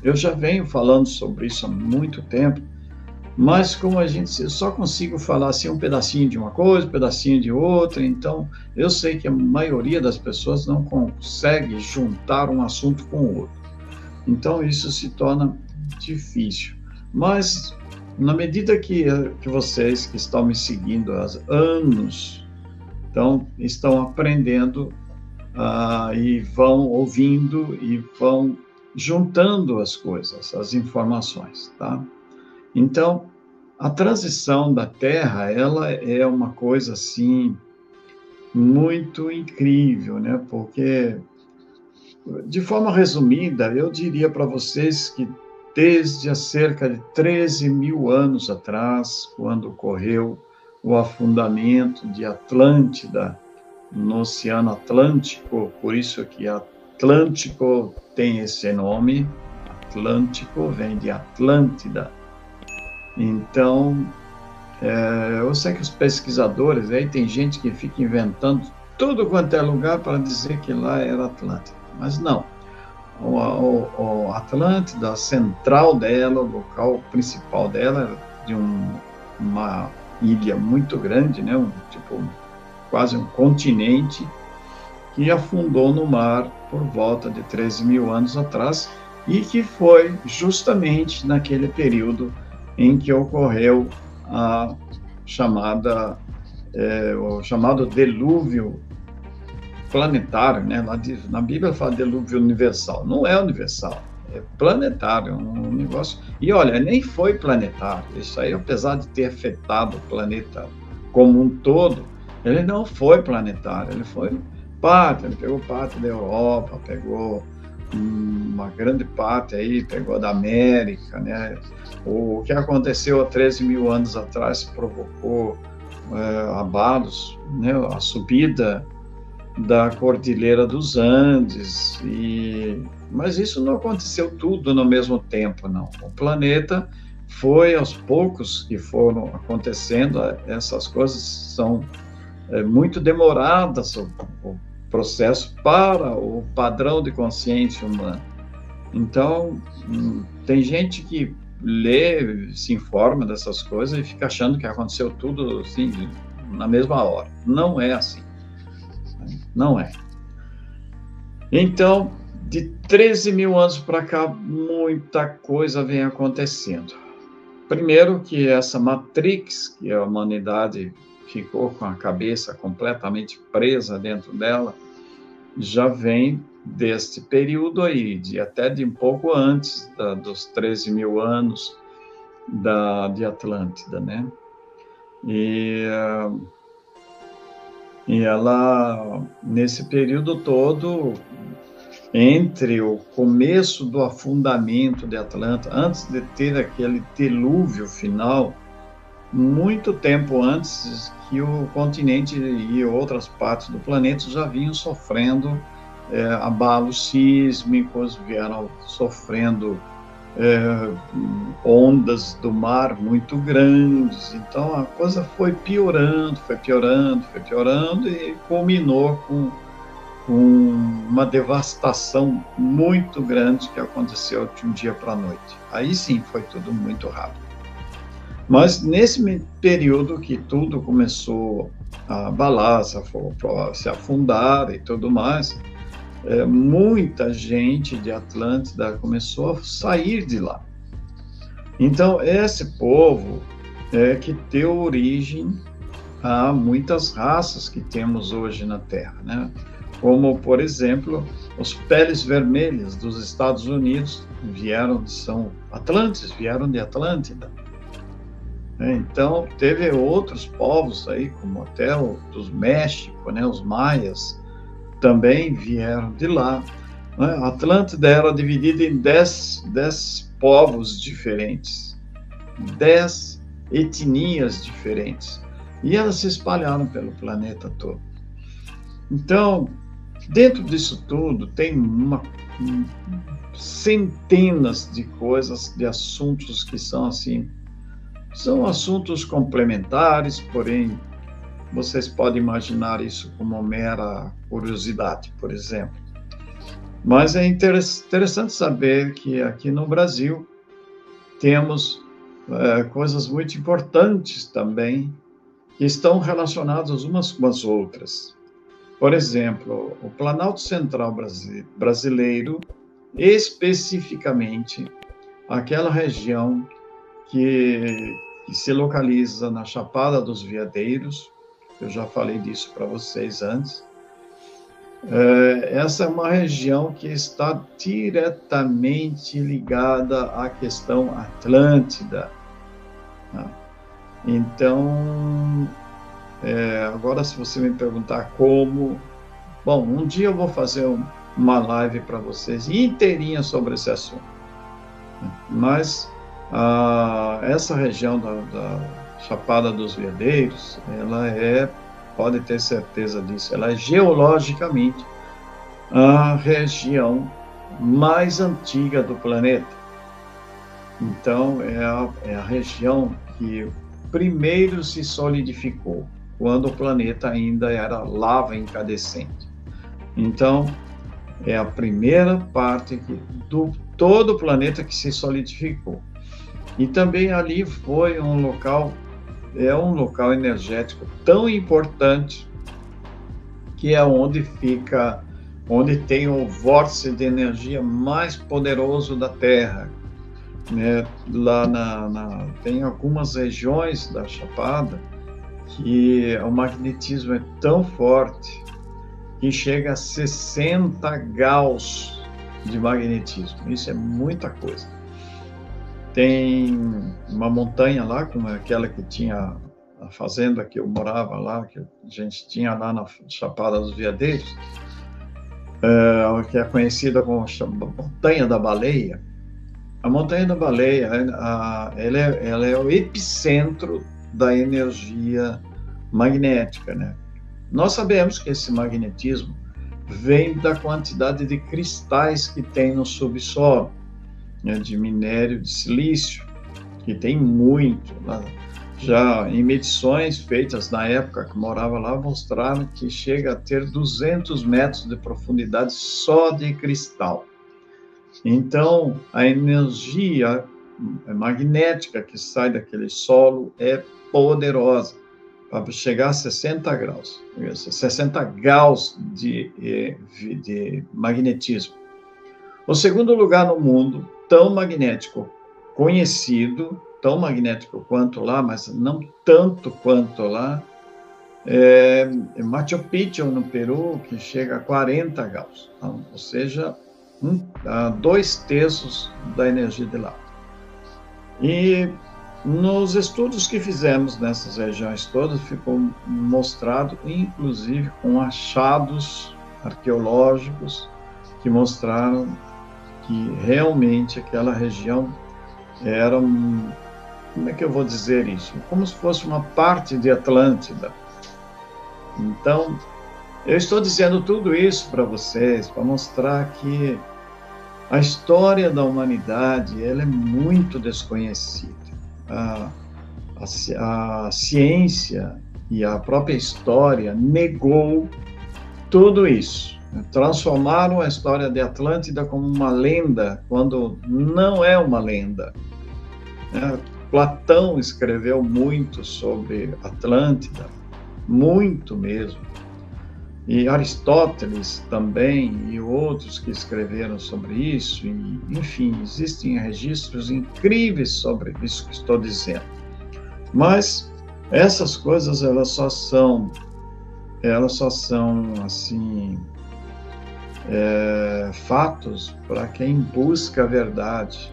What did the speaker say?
Eu já venho falando sobre isso há muito tempo, mas como eu só consigo falar assim um pedacinho de uma coisa, um pedacinho de outra, então eu sei que a maioria das pessoas não consegue juntar um assunto com o outro. Então isso se torna difícil. Mas na medida que vocês que estão me seguindo há anos, então estão aprendendo e vão ouvindo e vão juntando as coisas, as informações, tá? Então, a transição da Terra, ela é uma coisa assim muito incrível, né? Porque, de forma resumida, eu diria para vocês que desde há cerca de 13 mil anos atrás, quando ocorreu o afundamento de Atlântida no Oceano Atlântico, por isso que Atlântico tem esse nome, Atlântico vem de Atlântida. Então, eu sei que os pesquisadores, aí tem gente que fica inventando tudo quanto é lugar para dizer que lá era Atlântida, mas não. O Atlântida, a central dela, o local principal dela, era de uma ilha muito grande, né? Quase um continente, que afundou no mar por volta de 13 mil anos atrás, e que foi justamente naquele período em que ocorreu o chamado dilúvio planetário, né? Na Bíblia fala dilúvio universal, não é universal, é planetário, um negócio. E olha, nem foi planetário, isso aí, apesar de ter afetado o planeta como um todo, ele não foi planetário, ele pegou parte da Europa, pegou uma grande parte aí, pegou da América, né? O que aconteceu há 13 mil anos atrás provocou abalos, né? A subida da Cordilheira dos Andes, mas isso não aconteceu tudo no mesmo tempo, não. O planeta foi aos poucos que foram acontecendo, essas coisas são muito demoradas, o processo para o padrão de consciência humana. Então, tem gente que lê, se informa dessas coisas e fica achando que aconteceu tudo assim, na mesma hora. Não é assim. Não é. Então, de 13 mil anos para cá, muita coisa vem acontecendo. Primeiro que essa Matrix, que a humanidade ficou com a cabeça completamente presa dentro dela, já vem deste período aí, até de um pouco antes dos 13 mil anos de Atlântida, né? E ela, nesse período todo, entre o começo do afundamento de Atlântida, antes de ter aquele dilúvio final, muito tempo antes que o continente e outras partes do planeta já vinham sofrendo abalos sísmicos, vieram sofrendo ondas do mar muito grandes. Então a coisa foi piorando e culminou com uma devastação muito grande que aconteceu de um dia para a noite. Aí sim foi tudo muito rápido. Mas nesse período que tudo começou a abalar, se afundar e tudo mais, muita gente de Atlântida começou a sair de lá. Então, esse povo é que deu origem a muitas raças que temos hoje na Terra, né? Como, por exemplo, os peles vermelhas dos Estados Unidos são atlantes, vieram de Atlântida. Então, teve outros povos aí, como até dos México, né? Os maias também vieram de lá. A Atlântida era dividida em 10 povos diferentes, 10 etnias diferentes, e elas se espalharam pelo planeta todo. Então, dentro disso tudo, tem centenas de coisas, de assuntos que são assim, são assuntos complementares, porém, vocês podem imaginar isso como mera curiosidade, por exemplo. Mas é interessante saber que aqui no Brasil temos coisas muito importantes também que estão relacionadas umas com as outras. Por exemplo, o Planalto Central brasileiro, especificamente aquela região que se localiza na Chapada dos Veadeiros, eu já falei disso para vocês antes. Essa é uma região que está diretamente ligada à questão Atlântida, né? Então, agora se você me perguntar como, bom, um dia eu vou fazer uma live para vocês inteirinha sobre esse assunto, mas essa região da Chapada dos Veadeiros, ela pode ter certeza disso, ela é geologicamente a região mais antiga do planeta. Então, é a região que primeiro se solidificou, quando o planeta ainda era lava incandescente. Então, é a primeira parte do todo o planeta que se solidificou. E também ali foi um local energético tão importante, que é onde tem o vórtice de energia mais poderoso da Terra, né? Lá tem algumas regiões da Chapada que o magnetismo é tão forte que chega a 60 Gauss de magnetismo. Isso é muita coisa. Tem uma montanha lá, como aquela que tinha a fazenda que eu morava lá, que a gente tinha lá na Chapada dos Veadeiros, que é conhecida como Montanha da Baleia. A Montanha da Baleia, ela é o epicentro da energia magnética, né? Nós sabemos que esse magnetismo vem da quantidade de cristais que tem no subsolo, né, de minério de silício, que tem muito. Já em medições feitas na época que morava lá, mostraram que chega a ter 200 metros de profundidade só de cristal. Então, a energia magnética que sai daquele solo é poderosa, para chegar a 60 graus, 60 Gauss de magnetismo. O segundo lugar no mundo, tão magnético conhecido, tão magnético quanto lá, mas não tanto quanto lá, é Machu Picchu, no Peru, que chega a 40 Gauss, então, ou seja, 2/3 da energia de lá. E nos estudos que fizemos nessas regiões todas, ficou mostrado, inclusive com achados arqueológicos, que mostraram que realmente aquela região era como é que eu vou dizer isso? Como se fosse uma parte de Atlântida. Então, eu estou dizendo tudo isso para vocês, para mostrar que a história da humanidade, ela é muito desconhecida. A ciência e a própria história negou tudo isso. Transformaram a história de Atlântida como uma lenda, quando não é uma lenda. Platão escreveu muito sobre Atlântida, muito mesmo. E Aristóteles também, e outros que escreveram sobre isso. E, enfim, existem registros incríveis sobre isso que estou dizendo. Mas essas coisas, elas só são assim, fatos para quem busca a verdade.